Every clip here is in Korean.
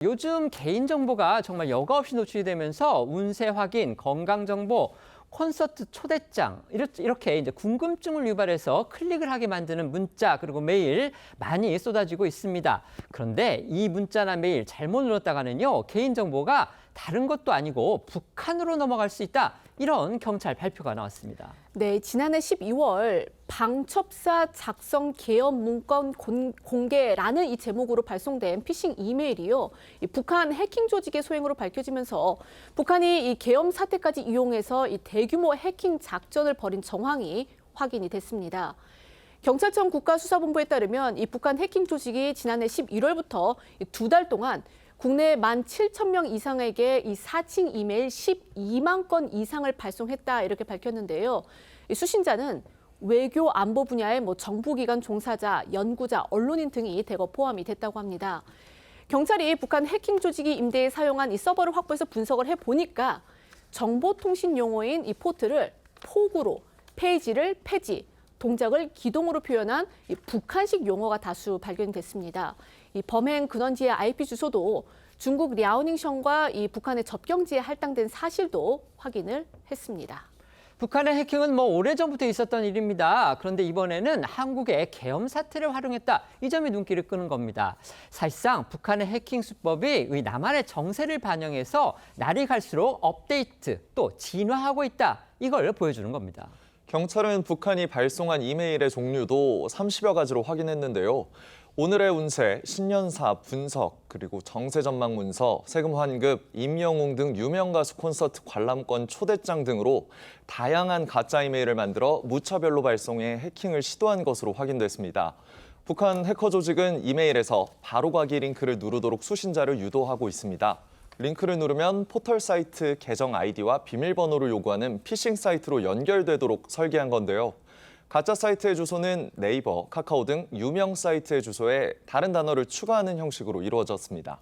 요즘 개인정보가 정말 여과 없이 노출이 되면서 운세 확인, 건강정보, 콘서트 초대장 이렇게 이제 궁금증을 유발해서 클릭을 하게 만드는 문자 그리고 메일 많이 쏟아지고 있습니다. 그런데 이 문자나 메일 잘못 눌렀다가는요, 개인정보가 다른 것도 아니고 북한으로 넘어갈 수 있다. 이런 경찰 발표가 나왔습니다. 네, 지난해 12월 방첩사 작성 개업 문건 공개라는 이 제목으로 발송된 피싱 이메일이요. 이 북한 해킹 조직의 소행으로 밝혀지면서 북한이 이 계엄 사태까지 이용해서 이 대규모 해킹 작전을 벌인 정황이 확인이 됐습니다. 경찰청 국가수사본부에 따르면 이 북한 해킹 조직이 지난해 11월부터 두 달 동안 국내 17,000명 이상에게 이 사칭 이메일 12만 건 이상을 발송했다 이렇게 밝혔는데요. 이 수신자는 외교 안보 분야의 정부기관 종사자, 연구자, 언론인 등이 대거 포함이 됐다고 합니다. 경찰이 북한 해킹 조직이 임대해 사용한 이 서버를 확보해서 분석을 해보니까 정보통신 용어인 이 포트를 폭으로, 페이지를 폐지, 동작을 기동으로 표현한 이 북한식 용어가 다수 발견됐습니다. 이 범행 근원지의 IP 주소도 중국 랴오닝성과 이 북한의 접경지에 할당된 사실도 확인을 했습니다. 북한의 해킹은 오래전부터 있었던 일입니다. 그런데 이번에는 한국의 계엄 사태를 활용했다. 이 점이 눈길을 끄는 겁니다. 사실상 북한의 해킹 수법이 남한의 정세를 반영해서 날이 갈수록 업데이트 또 진화하고 있다. 이걸 보여주는 겁니다. 경찰은 북한이 발송한 이메일의 종류도 30여 가지로 확인했는데요. 오늘의 운세, 신년사, 분석, 그리고 정세 전망 문서, 세금 환급, 임영웅 등 유명 가수 콘서트 관람권 초대장 등으로 다양한 가짜 이메일을 만들어 무차별로 발송해 해킹을 시도한 것으로 확인됐습니다. 북한 해커 조직은 이메일에서 바로가기 링크를 누르도록 수신자를 유도하고 있습니다. 링크를 누르면 포털 사이트 계정 아이디와 비밀번호를 요구하는 피싱 사이트로 연결되도록 설계한 건데요. 가짜 사이트의 주소는 네이버, 카카오 등 유명 사이트의 주소에 다른 단어를 추가하는 형식으로 이루어졌습니다.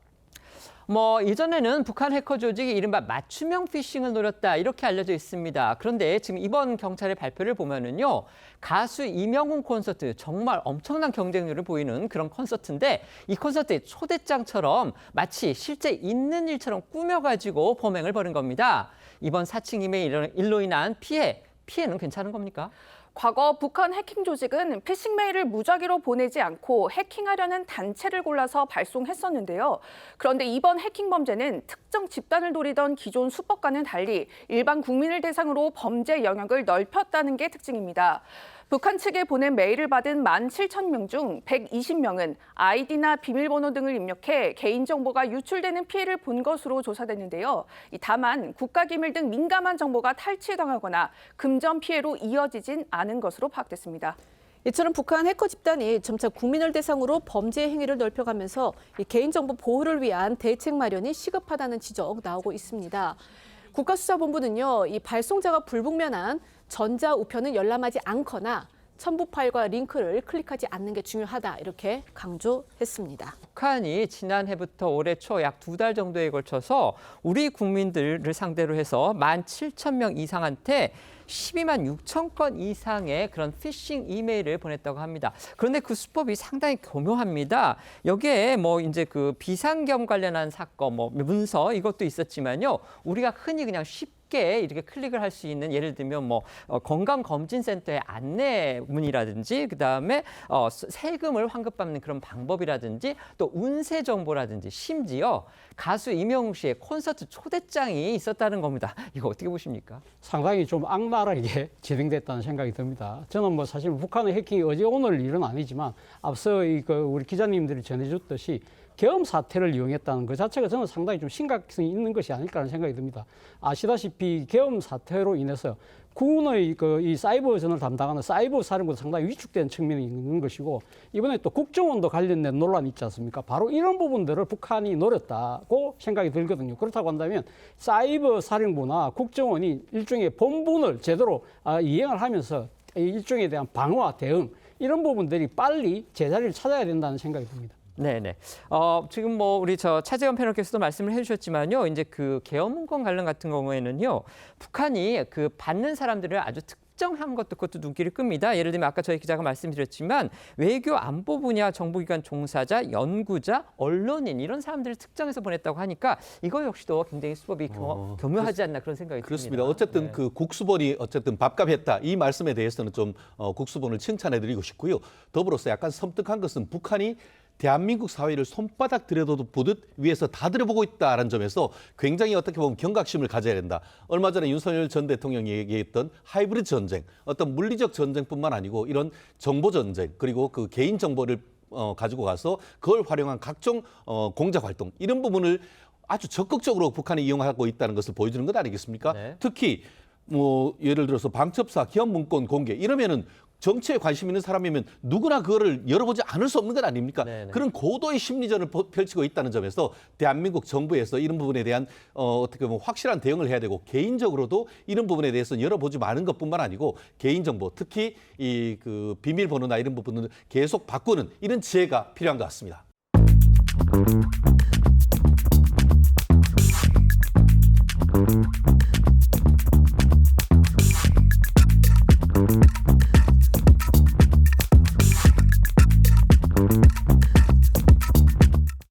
이전에는 북한 해커 조직이 이른바 맞춤형 피싱을 노렸다 이렇게 알려져 있습니다. 그런데 지금 이번 경찰의 발표를 보면은요, 가수 임영웅 콘서트 정말 엄청난 경쟁률을 보이는 그런 콘서트인데 이 콘서트의 초대장처럼 마치 실제 있는 일처럼 꾸며가지고 범행을 벌인 겁니다. 이번 사칭 이메일로 인한 피해는 괜찮은 겁니까? 과거 북한 해킹 조직은 피싱 메일을 무작위로 보내지 않고 해킹하려는 단체를 골라서 발송했었는데요. 그런데 이번 해킹 범죄는 특정 집단을 노리던 기존 수법과는 달리 일반 국민을 대상으로 범죄 영역을 넓혔다는 게 특징입니다. 북한 측에 보낸 메일을 받은 17,000명 중 120명은 아이디나 비밀번호 등을 입력해 개인정보가 유출되는 피해를 본 것으로 조사됐는데요. 다만 국가기밀 등 민감한 정보가 탈취당하거나 금전 피해로 이어지진 않은 것으로 파악됐습니다. 이처럼 북한 해커 집단이 점차 국민을 대상으로 범죄 행위를 넓혀가면서 개인정보 보호를 위한 대책 마련이 시급하다는 지적 나오고 있습니다. 국가수사본부는요, 이 발송자가 불분명한 전자우편은 열람하지 않거나 첨부 파일과 링크를 클릭하지 않는 게 중요하다 이렇게 강조했습니다. 북한이 지난해부터 올해 초 약 2달 정도에 걸쳐서 우리 국민들을 상대로 해서 17,000명 이상한테 12만 6천 건 이상의 그런 피싱 이메일을 보냈다고 합니다. 그런데 그 수법이 상당히 교묘합니다. 여기에 이제 그 비상겸 관련한 사건, 문서 이것도 있었지만요. 우리가 흔히 그냥 쉽게 이렇게 클릭을 할 수 있는, 예를 들면 건강검진센터의 안내문이라든지 그다음에 세금을 환급받는 그런 방법이라든지 또 운세 정보라든지 심지어 가수 임영웅 씨의 콘서트 초대장이 있었다는 겁니다. 이거 어떻게 보십니까? 상당히 좀 악랄하게 진행됐다는 생각이 듭니다. 저는 사실 북한의 해킹이 어제 오늘 일은 아니지만 앞서 우리 기자님들이 전해줬듯이 계엄 사태를 이용했다는 것 자체가 저는 상당히 좀 심각성이 있는 것이 아닐까라는 생각이 듭니다. 아시다시피 계엄 사태로 인해서 군의 이 사이버전을 담당하는 사이버 사령부도 상당히 위축된 측면이 있는 것이고, 이번에 또 국정원도 관련된 논란이 있지 않습니까? 바로 이런 부분들을 북한이 노렸다고 생각이 들거든요. 그렇다고 한다면 사이버 사령부나 국정원이 일종의 본분을 제대로 이행을 하면서 일종에 대한 방어와 대응, 이런 부분들이 빨리 제자리를 찾아야 된다는 생각이 듭니다. 네네. 지금 우리 차재원 패널께서도 말씀을 해주셨지만요. 이제 그 계엄 문건 관련 같은 경우에는요, 북한이 그 받는 사람들을 아주 특정한 것도 그것도 눈길을 끕니다. 예를 들면 아까 저희 기자가 말씀드렸지만 외교 안보 분야 정보기관 종사자, 연구자, 언론인 이런 사람들을 특정해서 보냈다고 하니까 이거 역시도 굉장히 수법이 교묘하지 않나 그런 생각이 그렇습니다. 듭니다. 어쨌든 네. 그 국수본이 어쨌든 밥값했다 이 말씀에 대해서는 좀 국수본을 칭찬해드리고 싶고요. 더불어서 약간 섬뜩한 것은 북한이 대한민국 사회를 손바닥 들여다보듯 위에서 다 들여보고 있다는 점에서 굉장히 어떻게 보면 경각심을 가져야 된다. 얼마 전에 윤석열 전 대통령이 얘기했던 하이브리드 전쟁, 어떤 물리적 전쟁뿐만 아니고 이런 정보 전쟁 그리고 그 개인 정보를 가지고 가서 그걸 활용한 각종 공작 활동 이런 부분을 아주 적극적으로 북한이 이용하고 있다는 것을 보여주는 것 아니겠습니까? 네. 특히 뭐 예를 들어서 방첩사 기업 문건 공개 이러면은 정치에 관심 있는 사람이면 누구나 그거를 열어보지 않을 수 없는 것 아닙니까? 네네. 그런 고도의 심리전을 펼치고 있다는 점에서 대한민국 정부에서 이런 부분에 대한 어떻게 보면 확실한 대응을 해야 되고 개인적으로도 이런 부분에 대해서 열어보지 마는 것뿐만 아니고 개인정보 특히 이 그 비밀번호나 이런 부분을 계속 바꾸는 이런 지혜가 필요한 것 같습니다.